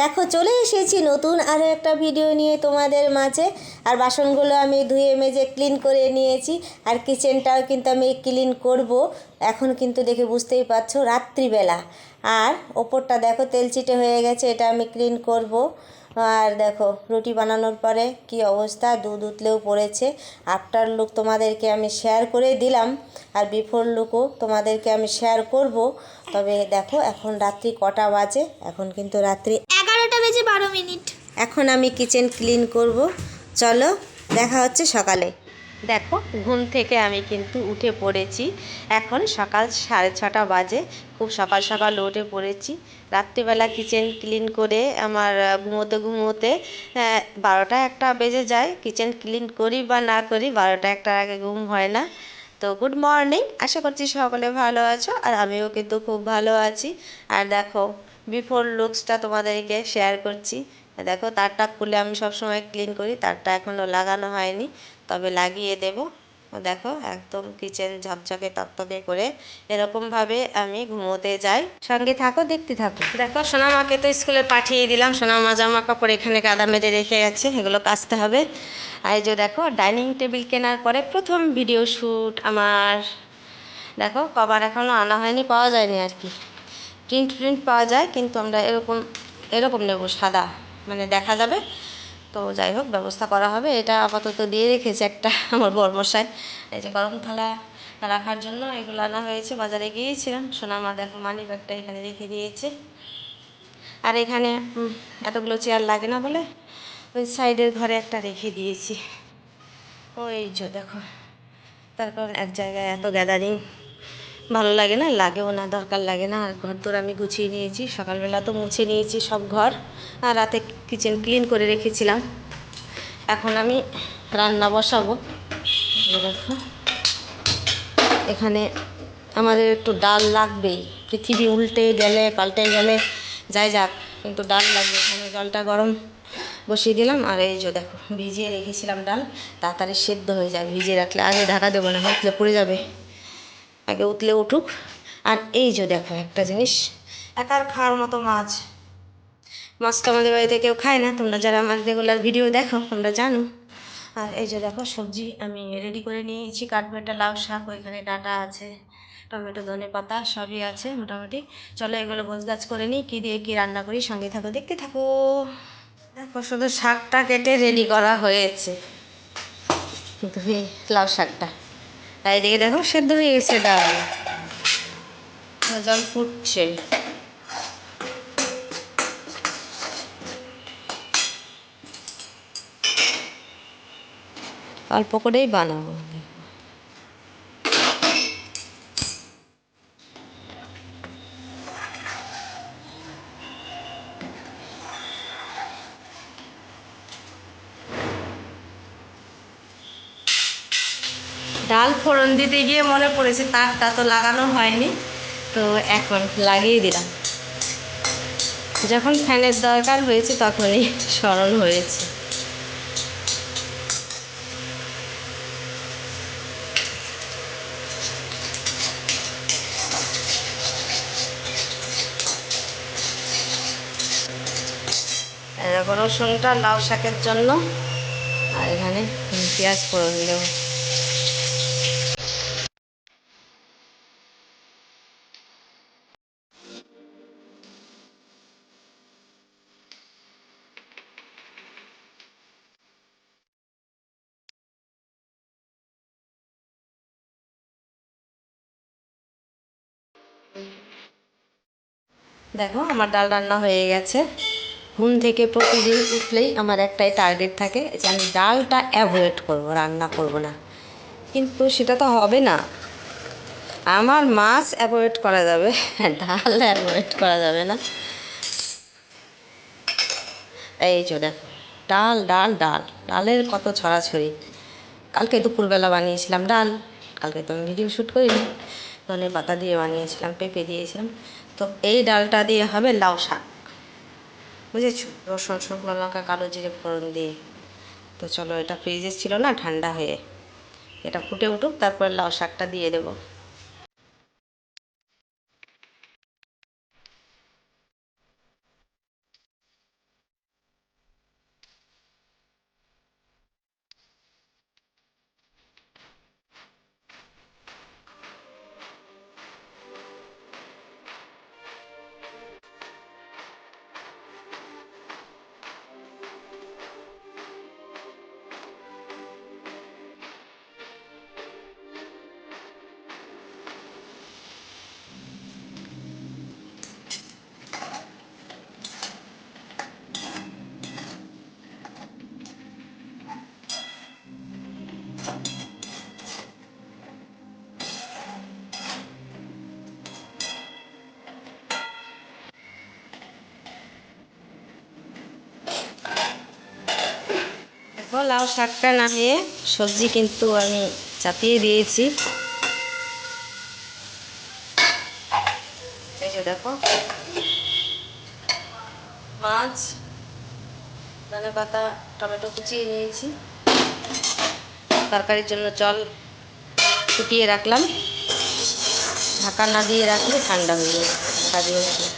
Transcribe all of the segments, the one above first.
দেখো চলে এসেছি নতুন আরও একটা ভিডিও নিয়ে তোমাদের মাঝে। আর বাসনগুলো আমি ধুয়ে মেজে ক্লিন করে নিয়েছি, আর কিচেনটাও কিন্তু আমি ক্লিন করব। এখন কিন্তু দেখে বুঝতেই পারছো রাত্রিবেলা, আর ওপরটা দেখো তেলচিটে হয়ে গেছে, এটা আমি ক্লিন করব। আর দেখো রুটি বানানোর পরে কি অবস্থা, দুধ উতলেও পড়েছে। আফটার লুক তোমাদেরকে আমি শেয়ার করে দিলাম, আর বিফোর লুকও তোমাদেরকে আমি শেয়ার করব। তবে দেখো এখন রাত্রি কটা বাজে, এখন কিন্তু রাত্রি 11টা বেজে 12 মিনিট। এখন আমি কিচেন ক্লিন করব। চলো দেখা হচ্ছে সকালে। দেখো ঘুম থেকে আমি কিন্তু উঠে পড়েছি, এখন সকাল 6:30 বাজে। খুব সকাল সকাল উঠে পড়েছি। রাত্রিবেলা কিচেন ক্লিন করে আমার ঘুমোতে ঘুমোতে 12টা 1টা বেজে যায়। কিচেন ক্লিন করি বা না করি 12টা 1টার আগে ঘুম হয় না। তো গুড মর্নিং, আশা করছি সকলে ভালো আছো, আর আমিও কিন্তু খুব ভালো আছি। আর দেখো বিফোর লুকসটা তোমাদেরকে শেয়ার করছি। দেখো তারটা খুলে আমি সবসময় ক্লিন করি, তারটা এখনও লাগানো হয়নি, তবে লাগিয়ে দেব। দেখো একদম কিচেন ঝকঝকে তকতকে করে এরকমভাবে আমি ঘুমোতে যাই। সঙ্গে থাকো, দেখতে থাকো। দেখো সোনামাকে তো স্কুলে পাঠিয়ে দিলাম, সোনামা জামা কাপড় এখানে কাদা মেরে রেখে গেছে, এগুলো কাচতে হবে। আর এই যে দেখো ডাইনিং টেবিল কেনার পরে প্রথম ভিডিও শ্যুট আমার। দেখো কভার এখনও আনা হয়নি, পাওয়া যায়নি আর কি। প্রিন্ট পাওয়া যায়, কিন্তু আমরা এরকম এরকম নেব, সাদা, মানে দেখা যাবে। তো যাই হোক ব্যবস্থা করা হবে। এটা আপাতত দিয়ে রেখেছে একটা আমার বরমশাই। এই যে গরম থালা রাখার জন্য এগুলো আনা হয়েছে, বাজারে গিয়েছিলাম। সোনামা দেখো মানি ব্যাগটা এখানে রেখে দিয়েছে। আর এখানে এতগুলো চেয়ার লাগে না বলে ওই সাইডের ঘরে একটা রেখে দিয়েছি। ওই যে দেখো, তারপর এক জায়গায় এত গ্যাদারিং ভালো লাগে না, লাগেও না, দরকার লাগে না। আর ঘর তোর আমি গুছিয়ে নিয়েছি, সকালবেলা তো মুছে নিয়েছি সব ঘর, আর রাতে কিচেন ক্লিন করে রেখেছিলাম। এখন আমি রান্না বসাবো। দেখো এখানে আমাদের একটু ডাল লাগবেই, পৃথিবী উল্টে গেলে পাল্টে গেলে যাই যাক, কিন্তু ডাল লাগবে। এখানে জলটা গরম বসিয়ে দিলাম, আর এই যে দেখো ভিজিয়ে রেখেছিলাম ডাল, তাড়াতাড়ি সেদ্ধ হয়ে যায় ভিজিয়ে রাখলে। আগে ঢাকা দেবো না, উঠলে পড়ে যাবে, আগে উতলে উঠুক। আর এই যে দেখো একটা জিনিস, একার খাওয়ার মতো মাছ। মাছ তো আমাদের বাড়িতে কেউ খায় না, তোমরা যারা আমার রেগুলার ভিডিও দেখো তোমরা জানো। আর এই যে দেখো সবজি আমি রেডি করে নিয়েছি, কাঠবেটা লাউ শাক, ওইখানে ডাঁটা আছে, টমেটো ধনে পাতা সবই আছে মোটামুটি। চলো এগুলো গোছগাছ করে নিই, কী দিয়ে কী রান্না করি, সঙ্গে থাকো, দেখতে থাকো। দেখো শুধু শাকটা কেটে রেডি করা হয়েছে, কিন্তু লাউ শাকটা, তাই দিকে দেখো সেদ্ধ হয়ে গেছে ডাল, জল ফুটছে। অল্প করেই বানাবো। ডাল ফোড়ন দিতে গিয়ে মনে পড়েছে তারটা তো লাগানো হয়নি, তো এখন লাগিয়ে দিলাম। যখন ফ্যানের দরকার হয়েছে তখনই স্মরণ হয়েছে। এরকম রসুনটা লাউ শাকের জন্য, আর এখানে পেঁয়াজ ফোড়ন দেব। দেখো আমার ডাল রান্না হয়ে গেছে। ঘুম থেকে প্রতিদিন উঠলেই আমার একটাই টার্গেট থাকে যে আমি ডালটা অ্যাভয়েড করবো, রান্না করব না। কিন্তু সেটা তো হবে না, আমার মাছ অ্যাভয়েড করা যাবে, ডাল অ্যাভয়েড করা যাবে না। এই যে দেখো ডাল ডাল ডাল, ডালের কত ছড়াছড়ি। কালকে দুপুরবেলা বানিয়েছিলাম ডাল, কালকে তো আমি ভিডিও শ্যুট করিনি, ধনে পাতা দিয়ে বানিয়েছিলাম, পেঁপে দিয়েছিলাম। তো এই ডালটা দিয়ে হবে লাউ শাক, বুঝেছো, রসুন শুকনো লঙ্কা কালো জিরে ফোড়ন দিয়ে। তো চলো, এটা ফ্রিজে ছিল না, ঠান্ডা হয়ে এটা ফুটে উঠুক, তারপর লাউ শাকটা দিয়ে দেবো। লাউ শাকটা নামিয়ে সবজি কিন্তু আমি চাপিয়ে দিয়েছি। এই যে দেখো মাছ, ধনেপাতা, টমেটো কুচিয়ে নিয়েছি। তরকারির জন্য জল ফুটিয়ে রাখলাম, ঢাকা না দিয়ে রাখলে ঠান্ডা হয়ে যাবে। ঢাকা দিয়ে রাখলে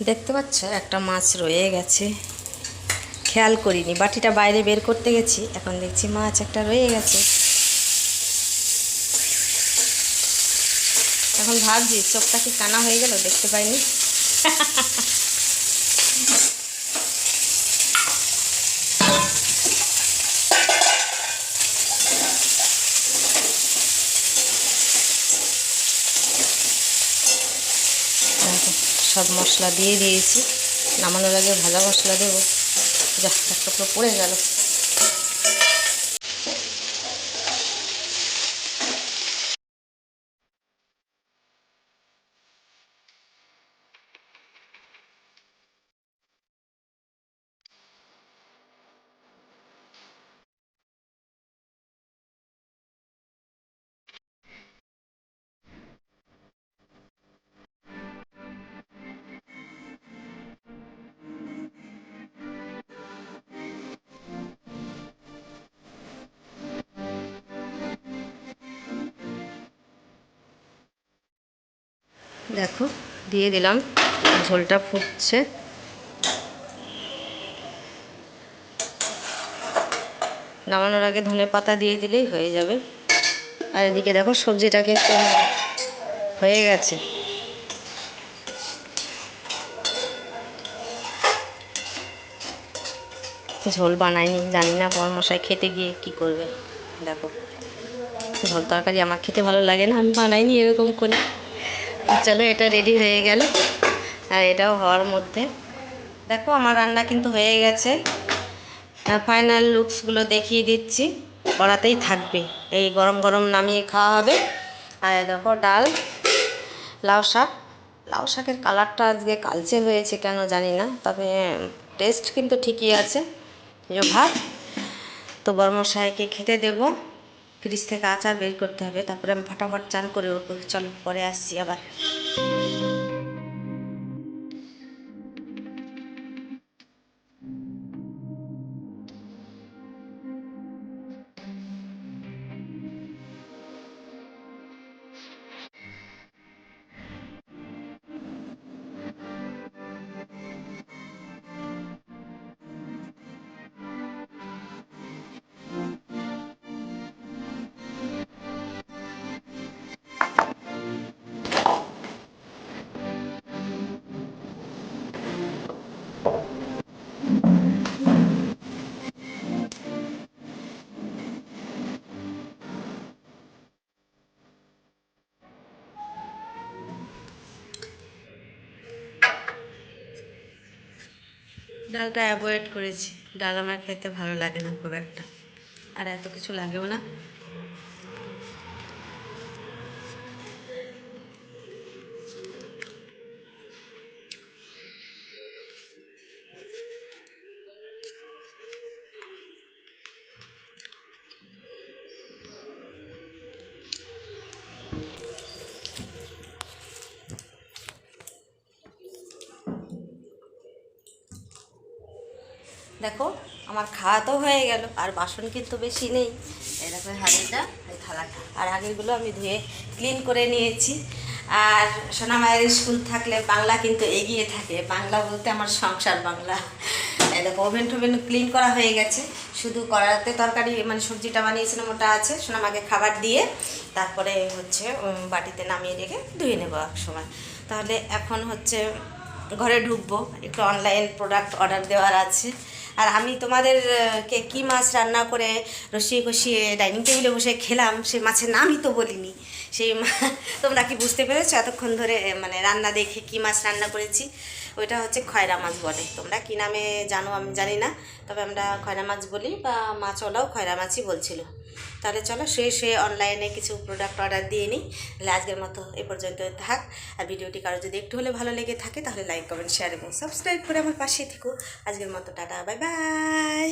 দেখতে পাচ্ছ একটা মাছ রয়ে গেছে, খেয়াল করিনি, বাটিটা বাইরে বের করতে গেছি, এখন দেখছি মাছ একটা রয়ে গেছে। এখন ভাবছি চোখটা কি কানা হয়ে গেল, দেখতে পাইনি। সব মশলা দিয়ে দিয়েছি, নামানোর আগে ভাজা মশলা দেবো। যা একটা পুরো পড়ে গেল। দেখো দিয়ে দিলাম, ঝোলটা ফুটছে। নামানোর আগে ধনেপাতা দিয়ে দিলেই হয়ে যাবে। আর এদিকে দেখো সবজিটা কিন্তু হয়ে গেছে। ঝোল বানাইনি, জানি না বড়মশাই খেতে গিয়ে কি করবে। দেখো ঝোল তরকারি আমার খেতে ভালো লাগে না, আমি বানাইনি এরকম করে। চলো এটা রেডি হয়ে গেল, আর এটাও হওয়ার মধ্যে। দেখো আমার রান্না কিন্তু হয়ে গেছে। ফাইনাল লুকসগুলো দেখিয়ে দিচ্ছি, কড়াতেই থাকবে। এই গরম গরম নামিয়ে খাওয়া হবে। আর দেখো ডাল, লাউ শাক। লাউ শাকের কালারটা আজকে কালচে হয়েছে কেন জানি না, তবে টেস্ট কিন্তু ঠিকই আছে। যে ভাত তো বড়মশাইকে খেতে দেবো, ফ্রিজ থেকে আচার বের করতে হবে, তারপরে আমি ফটাফট চান করে উঠবো। চলো পরে আসছি আবার। ডালটা অ্যাভয়েড করেছি, ডাল আমার খেতে ভালো লাগে না খুব একটা, আর এত কিছু লাগেও না। দেখো আমার খাওয়া তো হয়ে গেল, আর বাসন কিন্তু বেশি নেই। এই দেখো হাঁড়িটা, এই থালাটা, আর আগেরগুলো আমি ধুয়ে ক্লিন করে নিয়েছি। আর সোনা মায়ের স্কুল থাকলে বাংলা কিন্তু এগিয়ে থাকে, বাংলা বলতে আমার সংসার বাংলা। এই দেখো ওভেন টোভেন ক্লিন করা হয়ে গেছে, শুধু কড়াতে তরকারি মানে সবজিটা বানিয়েছিলাম ওটা আছে। সোনামাকে খাবার দিয়ে তারপরে হচ্ছে বাটিতে নামিয়ে রেখে ধুয়ে নেবো এক সময়। তাহলে এখন হচ্ছে ঘরে ঢুকবো, একটু অনলাইন প্রোডাক্ট অর্ডার দেওয়ার আছে। আর আমি তোমাদেরকে কী মাছ রান্না করে রসিয়ে কষিয়ে ডাইনিং টেবিলে বসে খেলাম, সেই মাছের নামই তো বলিনি। তোমরা কি বুঝতে পেরেছো এতক্ষণ ধরে মানে রান্না দেখে কী মাছ রান্না করেছি? ওইটা হচ্ছে খয়রা মাছ বলে, তোমরা কী নামে জানো আমি জানি না, তবে আমরা খয়রা মাছ বলি, বা মাছওয়ালাও খয়রা মাছই বলছিল। তাহলে চলো শুয়ে অনলাইনে কিছু প্রোডাক্ট অর্ডার দিয়ে নিই। তাহলে আজকের মতো এ পর্যন্ত থাক। আর ভিডিওটি কারো যদি একটু হলে ভালো লেগে থাকে তাহলে লাইক কমেন্ট শেয়ার এবং সাবস্ক্রাইব করে আমার পাশে থেকো। আজকের মতো টাটা, বাই বাই।